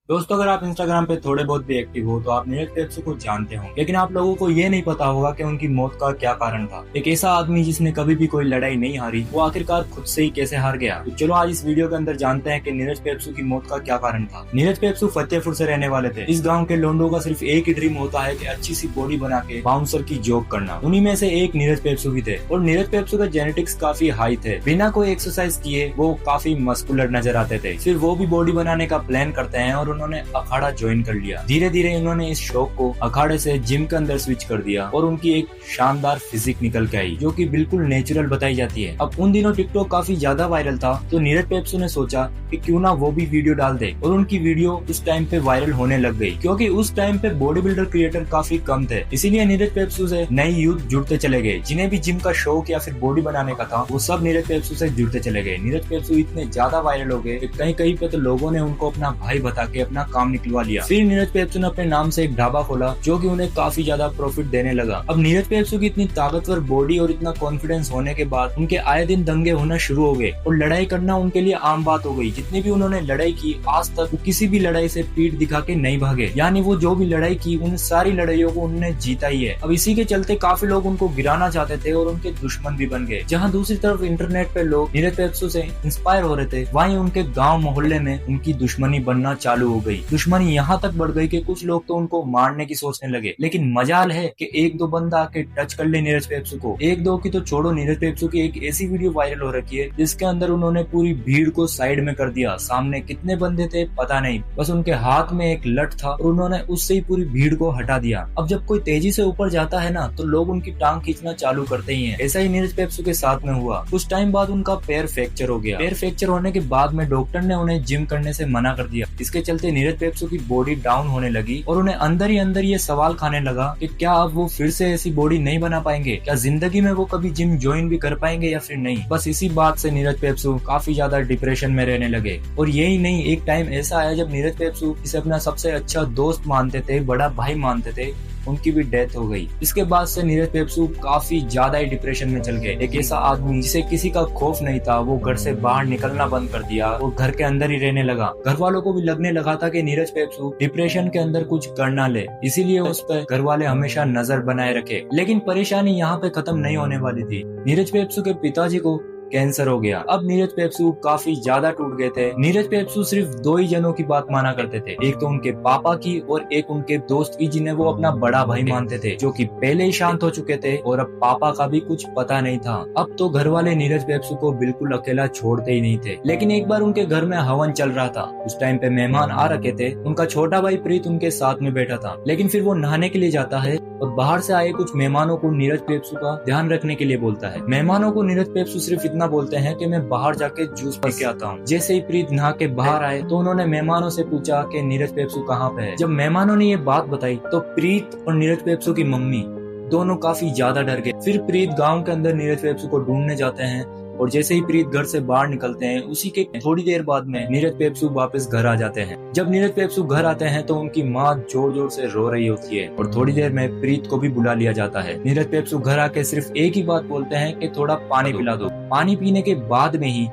दोस्तों, अगर आप इंस्टाग्राम पे थोड़े बहुत भी एक्टिव हो तो आप नीरज पेप्सू को जानते हो, लेकिन आप लोगों को ये नहीं पता होगा कि उनकी मौत का क्या कारण था। एक ऐसा आदमी जिसने कभी भी कोई लड़ाई नहीं हारी, वो आखिरकार खुद से ही कैसे हार गया। तो चलो आज इस वीडियो के अंदर जानते हैं कि नीरज पेप्सू की मौत का क्या कारण था। नीरज पेप्सू फतेहपुर से रहने वाले थे। इस गाँव के लोंडों का सिर्फ एक ही ड्रीम होता है कि अच्छी सी बॉडी बना के बाउंसर की जॉब करना। उन्हीं में से एक नीरज पेप्सू भी थे और नीरज पेप्सू का जेनेटिक्स काफी हाई थे। बिना कोई एक्सरसाइज किए वो काफी मस्कुलर नजर आते थे। फिर वो भी बॉडी बनाने का प्लान करते हैं और उन्होंने अखाड़ा ज्वाइन कर लिया। धीरे धीरे उन्होंने इस शौक को अखाड़े से जिम के अंदर स्विच कर दिया और उनकी एक शानदार फिजिक निकल के आई, जो कि बिल्कुल नेचुरल बताई जाती है। अब उन दिनों टिकटॉक काफी ज्यादा वायरल था, तो नीरज पेप्सू ने सोचा कि क्यों ना वो भी वीडियो डाल दे, और उनकी वीडियो उस टाइम पे वायरल होने लग गई, क्योंकि उस टाइम पे बॉडी बिल्डर क्रिएटर काफी कम थे। इसीलिए नीरज पेप्सू से नई यूथ जुड़ते चले गए। जिन्हें भी जिम का शौक या फिर बॉडी बनाने का था, वो सब नीरज पेप्सू से जुड़ते चले गए। नीरज पेप्सू इतने ज्यादा वायरल हो गए, कहीं कहीं पे तो लोगों ने उनको अपना भाई बता के अपना काम निकलवा लिया। फिर नीरज पेप्सू ने अपने नाम से एक ढाबा खोला, जो कि उन्हें काफी ज्यादा प्रॉफिट देने लगा। अब नीरज पेप्सू की इतनी ताकतवर बॉडी और इतना कॉन्फिडेंस होने के बाद उनके आए दिन दंगे होना शुरू हो गए और लड़ाई करना उनके लिए आम बात हो गई। जितनी भी उन्होंने लड़ाई की, आज तक वो किसी भी लड़ाई से पीठ दिखा के नहीं भागे, यानी वो जो भी लड़ाई की उन सारी लड़ाइयों को उन्होंने जीता ही है। अब इसी के चलते काफी लोग उनको गिराना चाहते थे और उनके दुश्मन भी बन गए। जहाँ दूसरी तरफ इंटरनेट पे लोग नीरज पेप्सू से इंस्पायर हो रहे थे, वहीं उनके गाँव मोहल्ले में उनकी दुश्मनी बनना चालू हो गई। दुश्मनी यहाँ तक बढ़ गई कि कुछ लोग तो उनको मारने की सोचने लगे। लेकिन मजाल है कि एक दो बंदा आके टच कर ले नीरज पेप्सू को। एक दो की तो छोड़ो, नीरज पेप्सू की एक ऐसी वीडियो वायरल हो रखी है जिसके अंदर उन्होंने पूरी भीड़ को साइड में कर दिया। सामने कितने बंदे थे पता नहीं, बस उनके हाथ में एक लठ था और उन्होंने उससे ही पूरी भीड़ को हटा दिया। अब जब कोई तेजी से ऊपर जाता है ना, तो लोग उनकी टांग खींचना चालू करते ही हैं। ऐसा ही नीरज पेप्सू के साथ में हुआ। कुछ टाइम बाद उनका पैर फ्रैक्चर हो गया। पैर फ्रैक्चर होने के बाद में डॉक्टर ने उन्हें जिम करने से मना कर दिया। इसके चलते नीरज पेप्सू की बॉडी डाउन होने लगी और उन्हें अंदर ही अंदर ये सवाल खाने लगा कि क्या अब वो फिर से ऐसी बॉडी नहीं बना पाएंगे, क्या जिंदगी में वो कभी जिम ज्वाइन भी कर पाएंगे या फिर नहीं। बस इसी बात से नीरज पेप्सू काफी ज्यादा डिप्रेशन में रहने लगे। और यही नहीं, एक टाइम ऐसा आया जब नीरज पेप्सू इसे अपना सबसे अच्छा दोस्त मानते थे, बड़ा भाई मानते थे, उनकी भी डेथ हो गई। इसके बाद से नीरज पेप्सू काफी ज्यादा ही डिप्रेशन में चल गए। एक ऐसा आदमी जिसे किसी का खौफ नहीं था, वो घर से बाहर निकलना बंद कर दिया और घर के अंदर ही रहने लगा। घर वालों को भी लगने लगा था कि नीरज पेप्सू डिप्रेशन के अंदर कुछ कर ना ले, इसीलिए उस पर घर वाले हमेशा नजर बनाए रखे। लेकिन परेशानी यहाँ पे खत्म नहीं होने वाली थी। नीरज पेप्सू के पिताजी को कैंसर हो गया। अब नीरज पेप्सू काफी ज्यादा टूट गए थे। नीरज पेप्सू सिर्फ दो ही जनों की बात माना करते थे, एक तो उनके पापा की और एक उनके दोस्त की, जिन्हें वो अपना बड़ा भाई मानते थे, जो कि पहले ही शांत हो चुके थे और अब पापा का भी कुछ पता नहीं था। अब तो घर वाले नीरज पेप्सू को बिल्कुल अकेला छोड़ते ही नहीं थे। लेकिन एक बार उनके घर में हवन चल रहा था। उस टाइम पे मेहमान आ रखे थे। उनका छोटा भाई प्रीत उनके साथ में बैठा था, लेकिन फिर वो नहाने के लिए जाता है और बाहर से आए कुछ मेहमानों को नीरज पेप्सू का ध्यान रखने के लिए बोलता है। मेहमानों को नीरज पेप्सू सिर्फ इतना बोलते हैं कि मैं बाहर जाके जूस पी के आता हूँ। जैसे ही प्रीत नहा के बाहर आए तो उन्होंने मेहमानों से पूछा कि नीरज पेप्सू कहाँ पे है। जब मेहमानों ने ये बात बताई तो प्रीत और नीरज पेप्सू की मम्मी दोनों काफी ज्यादा डर गए। फिर प्रीत गांव के अंदर नीरज पेप्सू को ढूंढने जाते हैं और जैसे ही प्रीत घर से बाहर निकलते हैं, उसी के थोड़ी देर बाद में नीरज पेप्सू वापस घर आ जाते हैं। जब नीरज पेप्सू घर आते हैं तो उनकी माँ जोर जोर से रो रही होती है और थोड़ी देर में प्रीत को भी बुला लिया जाता है। नीरज पेप्सू घर आके सिर्फ एक ही बात बोलते हैं कि थोड़ा पानी पिला दो। पानी पीने के बाद में ही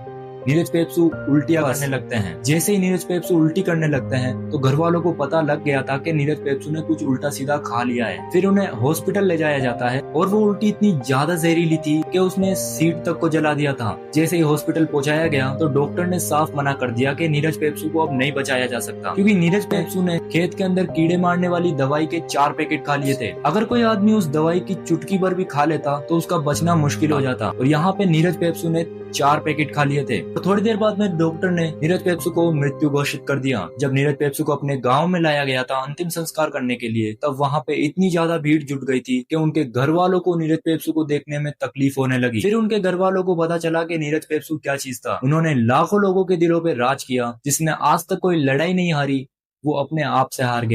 नीरज पेप्सू उल्टियां करने लगते हैं। जैसे ही नीरज पेप्सू उल्टी करने लगते हैं तो घर वालों को पता लग गया था कि नीरज पेप्सू ने कुछ उल्टा सीधा खा लिया है। फिर उन्हें हॉस्पिटल ले जाया जाता है और वो उल्टी इतनी ज्यादा जहरीली थी कि उसने सीट तक को जला दिया था। जैसे ही हॉस्पिटल पहुंचाया गया तो डॉक्टर ने साफ मना कर दिया कि नीरज पेप्सू को अब नहीं बचाया जा सकता, क्योंकि नीरज पेप्सू ने खेत के अंदर कीड़े मारने वाली दवाई के 4 पैकेट खा लिए थे। अगर कोई आदमी उस दवाई की चुटकी भर भी खा लेता तो उसका बचना मुश्किल हो जाता, और यहाँ पे नीरज पेप्सू ने 4 पैकेट खा लिए थे। तो थोड़ी देर बाद में डॉक्टर ने नीरज पेप्सू को मृत्यु घोषित कर दिया। जब नीरज पेप्सू को अपने गांव में लाया गया था अंतिम संस्कार करने के लिए, तब वहां पे इतनी ज्यादा भीड़ जुट गई थी कि उनके घर वालों को नीरज पेप्सू को देखने में तकलीफ होने लगी। फिर उनके घर वालों को पता चला कि नीरज पेप्सू क्या चीज था। उन्होंने लाखों लोगों के दिलों पे राज किया। जिसने आज तक कोई लड़ाई नहीं हारी, वो अपने आप से हार गया।